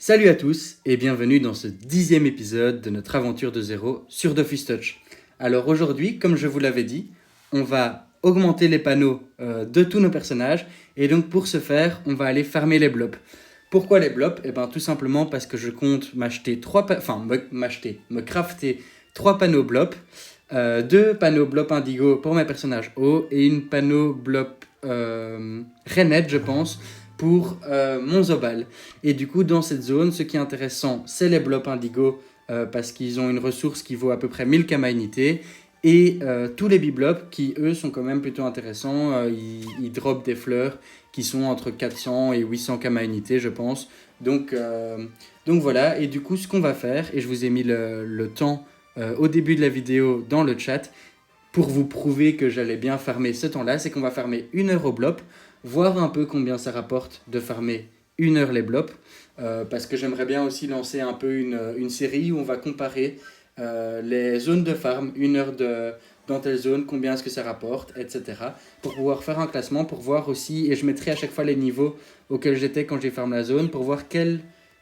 Salut à tous et bienvenue dans ce 10e épisode de notre aventure de zéro sur Dofus Touch. Alors aujourd'hui, comme je vous l'avais dit, on va augmenter les panneaux de tous nos personnages et donc pour ce faire, on va aller farmer les blobs. Pourquoi les blobs? Eh bien tout simplement parce que je compte me crafter 3 panneaux blobs, 2 panneaux blob indigo pour mes personnages hauts et une panneau blob rainette je pense pour mon Zobal. Et du coup, dans cette zone, ce qui est intéressant, c'est les blobs indigo parce qu'ils ont une ressource qui vaut à peu près 1000 kama unités. Et tous les biblobs qui, eux, sont quand même plutôt intéressants. Ils dropent des fleurs qui sont entre 400 et 800 kama unités, je pense. Donc voilà. Et du coup, ce qu'on va faire, et je vous ai mis le temps au début de la vidéo dans le chat, pour vous prouver que j'allais bien farmer ce temps-là, c'est qu'on va farmer 1 heure au blob, voir un peu combien ça rapporte de farmer 1 heure les blobs, parce que j'aimerais bien aussi lancer un peu une série où on va comparer les zones de farm, 1 heure dans telle zone, combien est-ce que ça rapporte, etc. Pour pouvoir faire un classement, pour voir aussi, et je mettrai à chaque fois les niveaux auxquels j'étais quand j'ai farmé la zone, pour voir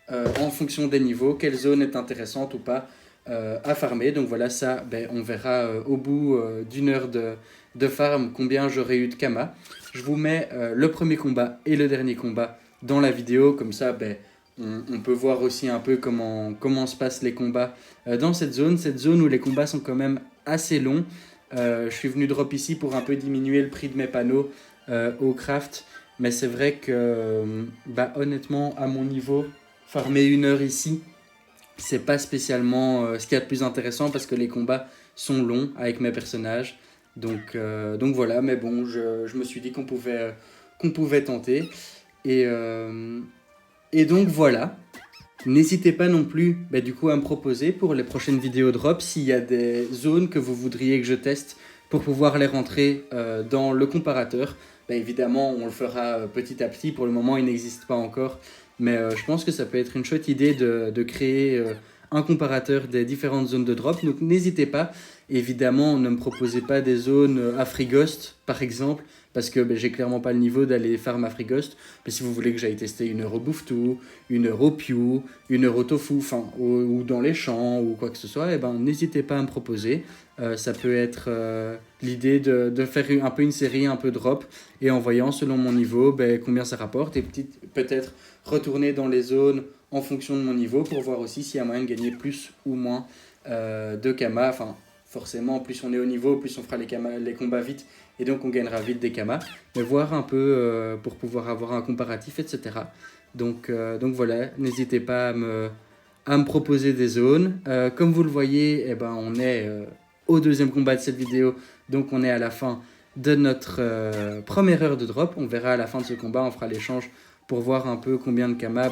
en fonction des niveaux, quelle zone est intéressante ou pas à farmer. Donc voilà, ça, on verra au bout d'1 heure de farm combien j'aurai eu de kama. Je vous mets le premier combat et le dernier combat dans la vidéo, comme ça on peut voir aussi un peu comment se passent les combats dans cette zone où les combats sont quand même assez longs. Je suis venu drop ici pour un peu diminuer le prix de mes panneaux au craft, mais c'est vrai que honnêtement à mon niveau, farmer 1 heure ici, c'est pas spécialement ce qu'il y a de plus intéressant parce que les combats sont longs avec mes personnages. Donc voilà, mais bon, je me suis dit qu'on pouvait tenter. Et donc voilà. N'hésitez pas non plus du coup à me proposer pour les prochaines vidéos drop s'il y a des zones que vous voudriez que je teste pour pouvoir les rentrer dans le comparateur. Évidemment, on le fera petit à petit. Pour le moment, il n'existe pas encore. Mais je pense que ça peut être une chouette idée de créer un comparateur des différentes zones de drop. Donc n'hésitez pas. Évidemment, ne me proposez pas des zones Afrighost, par exemple, parce que j'ai clairement pas le niveau d'aller farm Afrighost. Mais si vous voulez que j'aille tester 1 heure au Bouftou, 1 heure au Pew, 1 heure au Tofu, ou dans les champs, ou quoi que ce soit, n'hésitez pas à me proposer. Ça peut être l'idée de faire un peu une série, un peu drop, et en voyant selon mon niveau combien ça rapporte, et peut-être retourner dans les zones en fonction de mon niveau pour voir aussi s'il y a moyen de gagner plus ou moins de kama. Enfin, forcément, plus on est au niveau, plus on fera les combats vite, et donc on gagnera vite des kamas. Mais voir un peu pour pouvoir avoir un comparatif, etc. Donc voilà, n'hésitez pas à me proposer des zones. Comme vous le voyez, on est au deuxième combat de cette vidéo, donc on est à la fin de notre première heure de drop. On verra à la fin de ce combat, on fera l'échange pour voir un peu combien de kama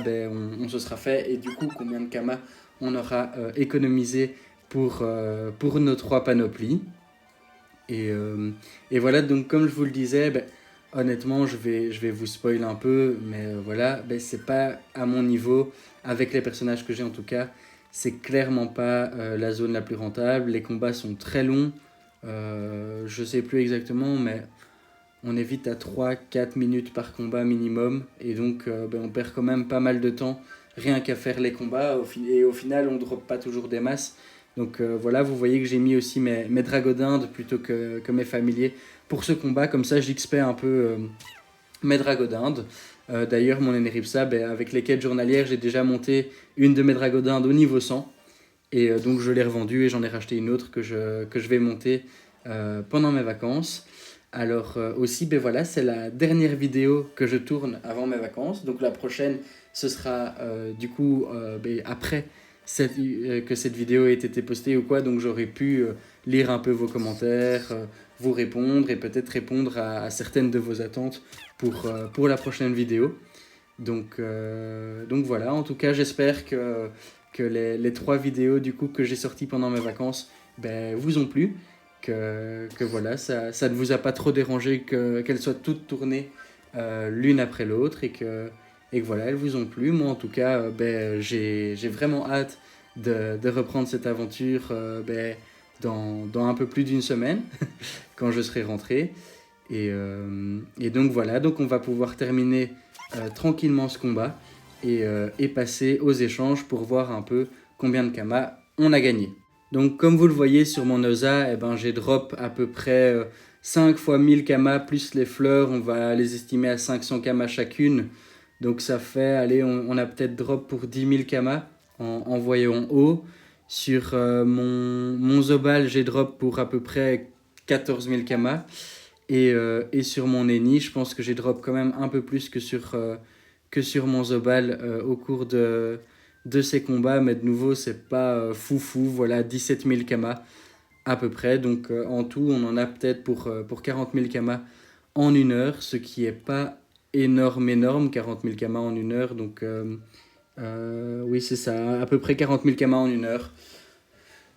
on se sera fait et du coup combien de kama on aura économisé pour nos 3 panoplies. Et voilà, donc comme je vous le disais, honnêtement je vais vous spoiler un peu, mais voilà, c'est pas à mon niveau, avec les personnages que j'ai en tout cas, c'est clairement pas la zone la plus rentable. Les combats sont très longs, je sais plus exactement, mais on est vite à 3-4 minutes par combat minimum, et donc on perd quand même pas mal de temps rien qu'à faire les combats, et au final on ne drop pas toujours des masses. Donc voilà, vous voyez que j'ai mis aussi mes dragodindes plutôt que mes familiers pour ce combat, comme ça j'XP un peu mes dragodindes. D'ailleurs mon Eneripsa, avec les quêtes journalières, j'ai déjà monté une de mes dragodindes au niveau 100, et donc je l'ai revendue et j'en ai racheté une autre que je vais monter pendant mes vacances. Alors aussi, voilà, c'est la dernière vidéo que je tourne avant mes vacances. Donc la prochaine, ce sera du coup après que cette vidéo ait été postée ou quoi. Donc j'aurai pu lire un peu vos commentaires, vous répondre et peut-être répondre à certaines de vos attentes pour la prochaine vidéo. Donc voilà, en tout cas j'espère que les 3 vidéos du coup que j'ai sorties pendant mes vacances vous ont plu. Que voilà, ça ne vous a pas trop dérangé qu'elles soient toutes tournées l'une après l'autre, et que voilà, elles vous ont plu. Moi en tout cas, j'ai vraiment hâte de reprendre cette aventure dans un peu plus d'1 semaine, quand je serai rentré. Et donc voilà, donc on va pouvoir terminer tranquillement ce combat. et passer aux échanges pour voir un peu combien de kamas on a gagné. Donc comme vous le voyez sur mon Osa, j'ai drop à peu près 5 fois 1000 kamas plus les fleurs, on va les estimer à 500 kamas chacune. Donc ça fait, allez, on a peut-être drop pour 10 000 kamas en voyant haut. Sur mon Zobal, j'ai drop pour à peu près 14 000 kamas. Et sur mon Eni, je pense que j'ai drop quand même un peu plus que sur mon Zobal au cours de ces combats. Mais de nouveau, c'est pas foufou. Voilà, 17 000 kamas à peu près. Donc en tout, on en a peut-être pour 40 000 kamas en 1 heure, ce qui est pas énorme, 40 000 kamas en 1 heure. Donc oui, c'est ça, à peu près 40 000 kamas en 1 heure.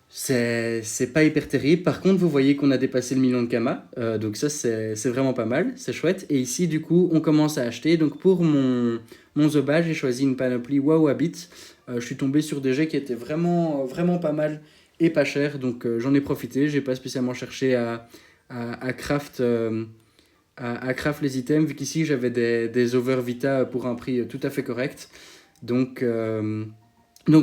C'est pas hyper terrible. Par contre, vous voyez qu'on a dépassé le million de kamas. Donc ça, c'est vraiment pas mal. C'est chouette. Et ici, du coup, on commence à acheter. Donc pour mon Zobal, j'ai choisi une panoplie Wow Habit. Je suis tombé sur des jets qui étaient vraiment pas mal et pas cher. Donc j'en ai profité. J'ai pas spécialement cherché à craft les items. Vu qu'ici, j'avais des over vita pour un prix tout à fait correct. Donc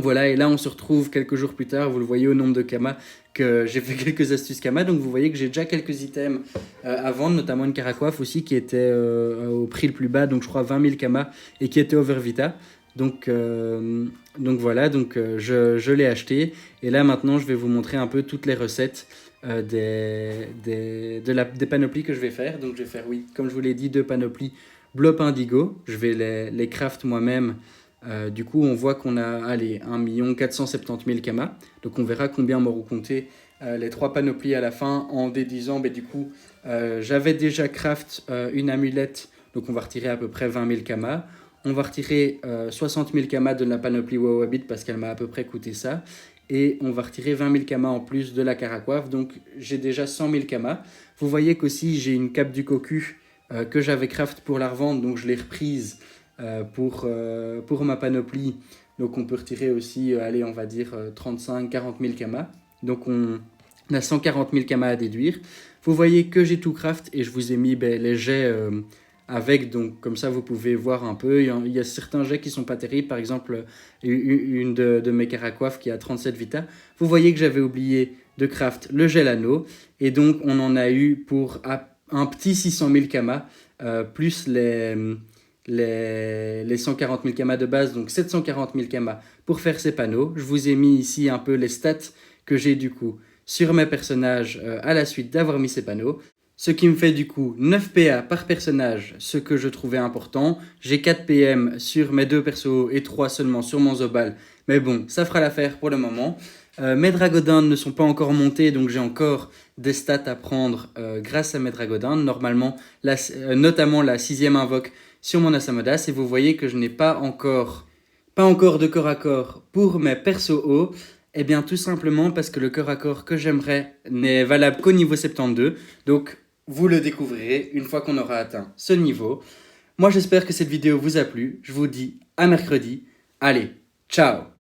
voilà, et là on se retrouve quelques jours plus tard, vous le voyez au nombre de kamas, que j'ai fait quelques astuces kamas, donc vous voyez que j'ai déjà quelques items à vendre, notamment une caracoiffe aussi qui était au prix le plus bas, donc je crois 20 000 kamas, et qui était over vita. Donc voilà, je l'ai acheté, et là maintenant je vais vous montrer un peu toutes les recettes des panoplies que je vais faire. Donc je vais faire, oui, comme je vous l'ai dit, 2 panoplies Blop Indigo, je vais les craft moi-même. Du coup, on voit qu'on a 1 470 000 kamas. Donc, on verra combien m'auront compté les 3 panoplies à la fin en déduisant. Du coup, j'avais déjà craft une amulette. Donc, on va retirer à peu près 20 000 kamas. On va retirer 60 000 kamas de la panoplie Wow Habit parce qu'elle m'a à peu près coûté ça. Et on va retirer 20 000 kamas en plus de la caracoiffe. Donc, j'ai déjà 100 000 kamas. Vous voyez qu'aussi, j'ai une cape du cocu que j'avais craft pour la revendre. Donc, je l'ai reprise pour ma panoplie. Donc on peut retirer aussi, on va dire 35-40 000 kamas. Donc on a 140 000 kamas à déduire. Vous voyez que j'ai tout craft et je vous ai mis les jets avec, donc comme ça vous pouvez voir un peu. Il y a certains jets qui sont pas terribles, par exemple une de mes caracoiffes qui a 37 vita. Vous voyez que j'avais oublié de craft le gel anneau et donc on en a eu pour un petit 600 000 kamas plus les 140 000 kamas de base, donc 740 000 kamas pour faire ces panneaux. Je vous ai mis ici un peu les stats que j'ai du coup sur mes personnages à la suite d'avoir mis ces panneaux. Ce qui me fait du coup 9 PA par personnage, ce que je trouvais important. J'ai 4 PM sur mes 2 persos et 3 seulement sur mon Zobal. Mais bon, ça fera l'affaire pour le moment. Mes Dragodins ne sont pas encore montés, donc j'ai encore des stats à prendre grâce à mes Dragodins. Normalement, notamment la 6e invoque sur mon Asamodas. Et vous voyez que je n'ai pas encore de corps à corps pour mes persos hauts. Eh bien, tout simplement parce que le corps à corps que j'aimerais n'est valable qu'au niveau 72. Donc, vous le découvrirez une fois qu'on aura atteint ce niveau. Moi, j'espère que cette vidéo vous a plu. Je vous dis à mercredi. Allez, ciao!